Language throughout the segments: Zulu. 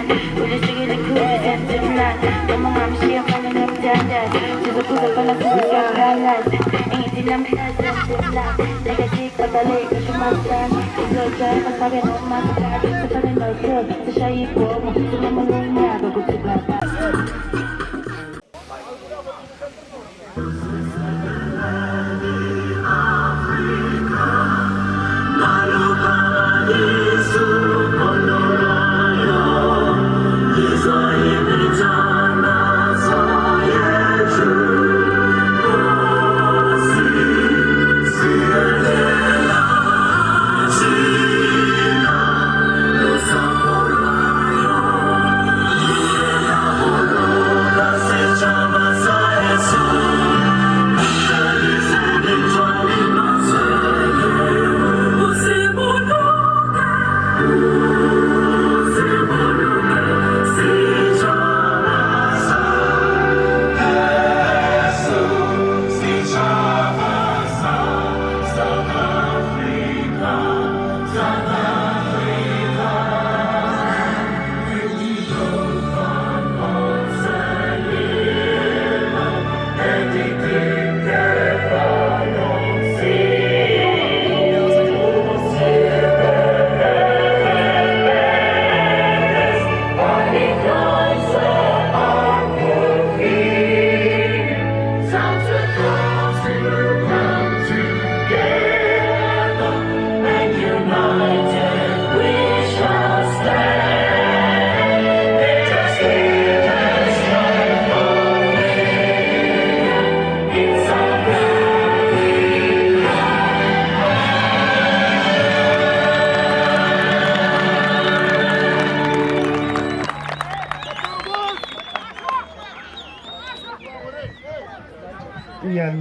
With a sugar the cool is empty flat. No more mom, she a falling up down that. She's a pull up on a cool got balance. Anything I'm has empty flat. Take a dick, but I leg, she must stand. It's your time, I saw it on my side. It's a no good, to show you go. To no more room, yeah, go to God.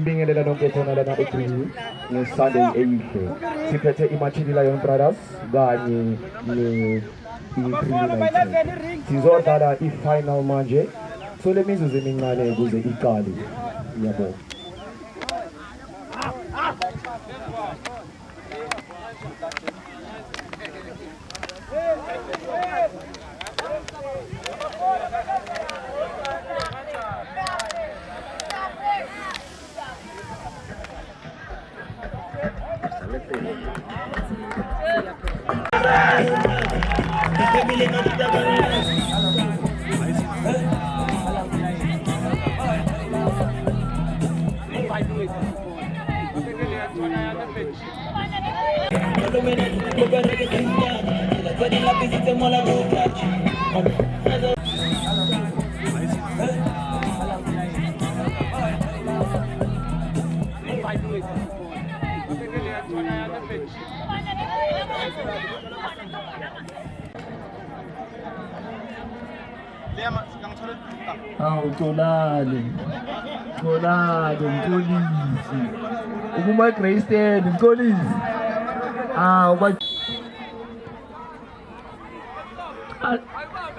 Bingelela nonke khona lana eGreen ngeSunday eyihle siphethe iMachini Lion Brothers kanye ne-319 sizodlala i-final manje so le mizuzu emincane ukuze iqale ngiyabonga. Tolani Mkolisi ukuma Greystead Mkolisi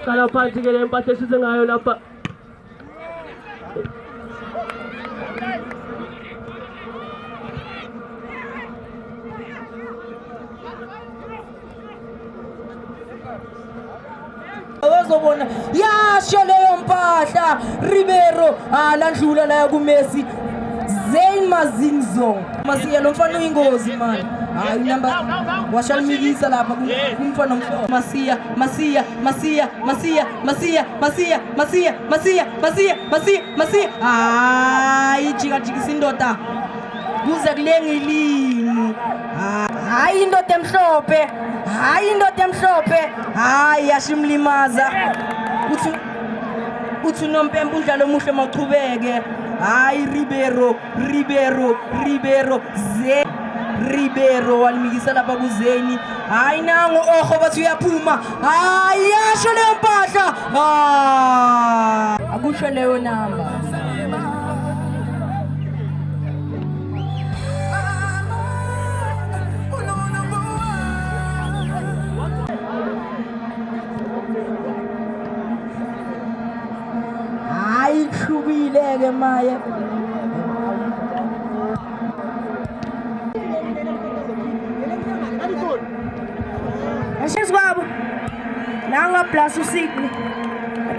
Kala phansi ke lempahla esize ngayo lapha Wazobona yasho leyo mpahla Ribeiro nandlula la ku Messi Zayn Mazinzo masiya lo mfana uyingozi man hayi number washalimikisa lapha kumfana omhlophe Masiya hayi jikajikisa indoda kuze kulenga ilimi hayi indoda emhlophe hayi yashimlimaza uthi unompempe udlalo omuhle maqhubeke hayi Ribeiro walimikisa lapha kuZeni hayi nangu oho bathi uyaphuma hayi yasho leyo mpahla akusho leyo namba hayi hlubile-ke maye Ashes kwabo Nangaplas uSydney.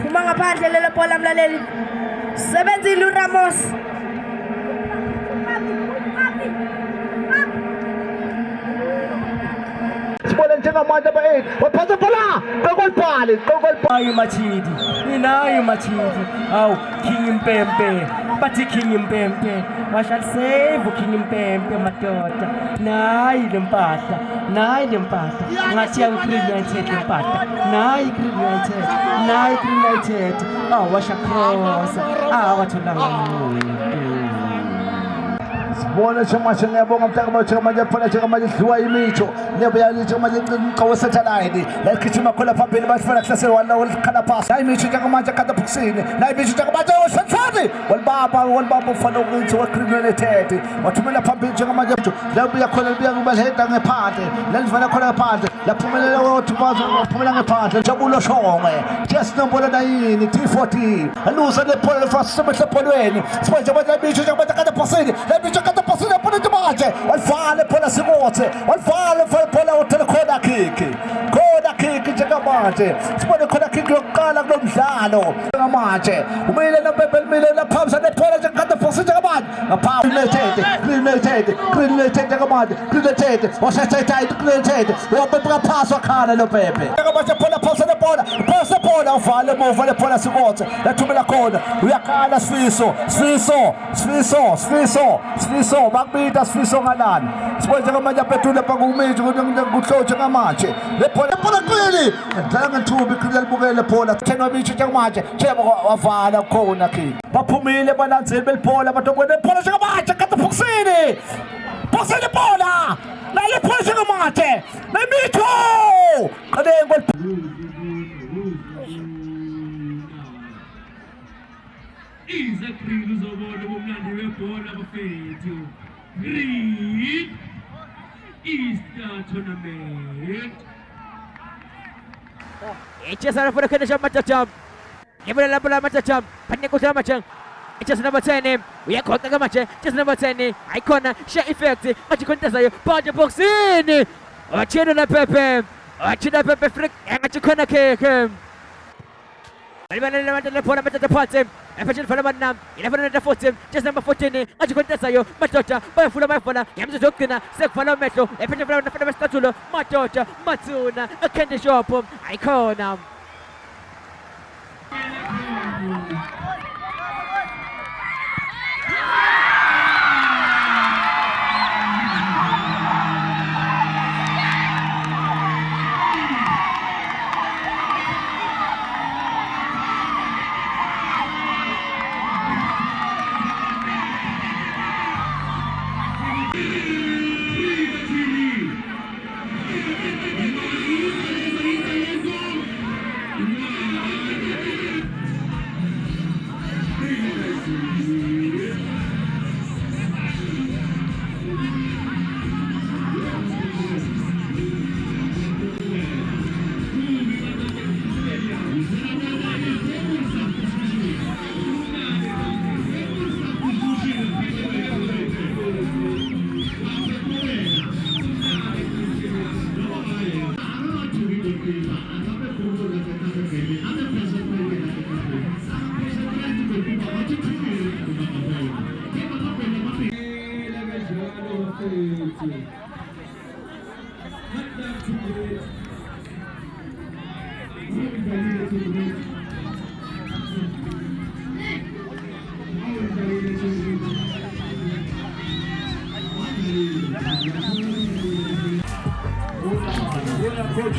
Phuma ngaphandle lelo bola mlaleli. Sebenzile uRamos. sibone njengamanje aba-8 waphatha bola kokolibhali Nayo Machidi, ninayo Machidi. Awu King Mpempe, bathi King Mpempe. Washall save King Mpempe madoda. Nayi le mpahla, nayi le mpahla. Ngathi United le mpahla. Nayi United, nayi United. Awu washa cross. Wathola ngamuntu. sibone njengamanje ngiyabonga mhlaka njengamanje phela njengamanje dliwa imitho nebuya njengamanje inqawe satellite la ikhithima khona phambili bafuna kuhlasela wala wakhala phasi hayi imitho njengamanje akada boxini la imitho njengamanje wasathani walibaba ufana ukuthi wacriminated wathumela phambili njengamanje la ubuya khona libuya kubalheda ngephandle la livana khona ngephandle laphumelela wothumaza waphumela ngephandle jabulo shongwe just nombolo 9 T14 alusa lephola lefasi semehlepholweni sibone njengamanje imitho njengamanje akada boxini la imitho akada boxini yapona njengamanje walifale phola sikothe walifale phola hotel khona kick njengamanje sibone khona kick yokuqala kulomdlalo njengamanje umile noPepe umile laphamsa lephola njengamanje boxini njengamanje ngapha United njengamanje United wasathatha United wapepha pass wakhala noPepe njengamanje phola phamsa lephola phamsa phola uvale mova lephola sikothe lathumela khona uyakhala Sifiso bakubita Sifiso ngalani sibone njengamanje aphetula pakumithi kuhlotshe njengamanje lephola qili dlala ngethubi qila libukele lephola thenwa bithi njengamanje theba wavala khona kick baphumile balandzeli beliphola batobone lephola njengamanje kade boxini bola la lephola njengamanje lemitho qadengo Green uzobona ubumnandi bebhola bafethu. Green Easter Tournament. Echesa for the condition matacham. Never la bola matacham. Panekuta machang. Just number 10. We are caught the match. Just number 10. Icon shot effect. What you contact you. Punch box in. Achina Pepe flick. And Achikona cake. Alibana le bola matata patsem. Efficient for the man. 11 the 14. Just number 14. Achikona sayo. Matota. By full of my father. Yamza Dokina. Sek follow metro. Efficient for the Statulo. Matota. Matsuna. A candy shop. Icon. Coach.